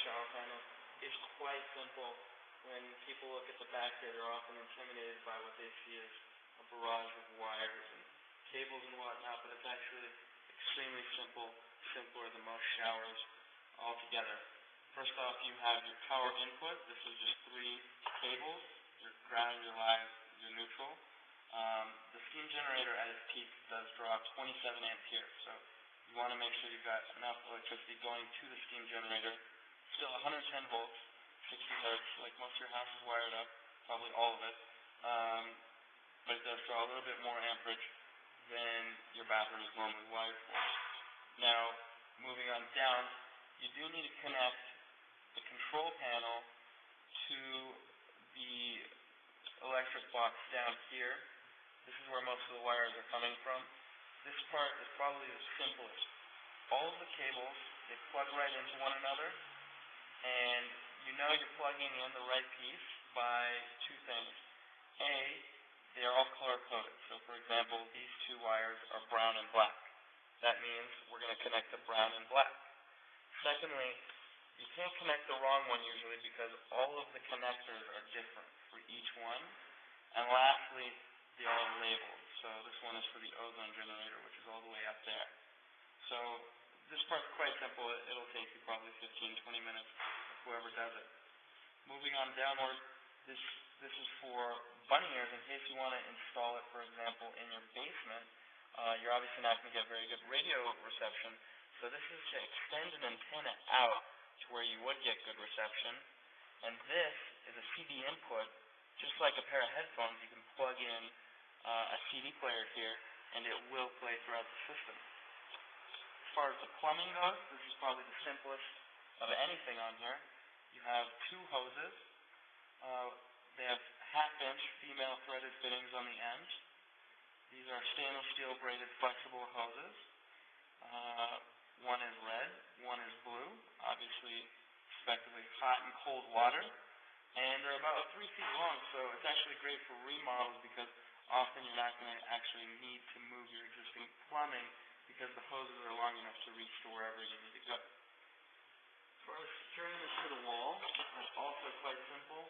shower panel is quite simple. When people look at the back here, they're often intimidated by what they see as a barrage of wires and cables and whatnot, but it's actually extremely simple, simpler than most showers altogether. First off, you have your power input. This is just 3 cables, your ground, your live, your neutral. The steam generator at its peak does draw 27 amperes, so you want to make sure you've got enough electricity going to the steam generator. Still 110 volts, 60 hertz, like most of your house is wired up, probably all of it, but it does draw a little bit more amperage than your bathroom is normally wired for. Now, moving on down, you do need to connect the control panel to the electric box down here. This is where most of the wires are coming from. This part is probably the simplest. All of the cables, they plug right into one another, and you know you're plugging in the right piece by 2 things. A, they are all color-coded. So, for example, these 2 wires are brown and black. That means we're going to connect the brown and black. Secondly, you can't connect the wrong one usually because all of the connectors are different for each one. And lastly, they are labeled. So this one is for the ozone generator, which is all the way up there. So this part's quite simple. It'll take you probably 15-20 minutes, whoever does it. Moving on downward, this is for bunny ears in case you want to install it, for example, in your basement. You're obviously not going to get very good radio reception. So this is to extend an antenna out to where you would get good reception. And this is a CD input. Just like a pair of headphones, you can plug in a CD player here, and it will play throughout the system. As far as the plumbing goes, this is probably the simplest of anything on here. You have 2 hoses. They have half-inch female threaded fittings on the end. These are stainless steel braided flexible hoses. One is red, one is blue, obviously respectively hot and cold water. And they're about 3 feet long, so it's actually great for remodels because often you're not going to actually need to move your existing plumbing because the hoses are long enough to reach to wherever you need to go. As far as securing this to the wall, it's also quite simple.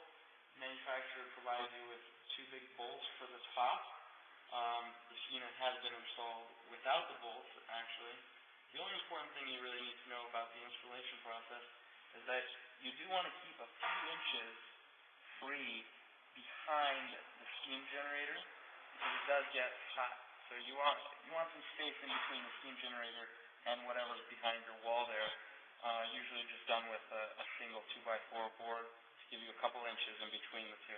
The manufacturer provides you with 2 big bolts for the top. This unit has been installed without the bolts, actually. The only important thing you really need to know about the installation process is that you do want to keep a few inches free behind the steam generator because it does get hot. So you want some space in between the steam generator and whatever's behind your wall there. Usually just done with a single 2x4 board to give you a couple inches in between the 2.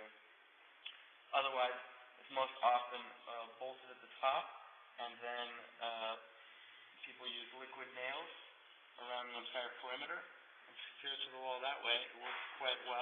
Otherwise, it's most often bolted at the top, and then people use liquid nails around the entire perimeter and secure it to the wall that way. It works quite well.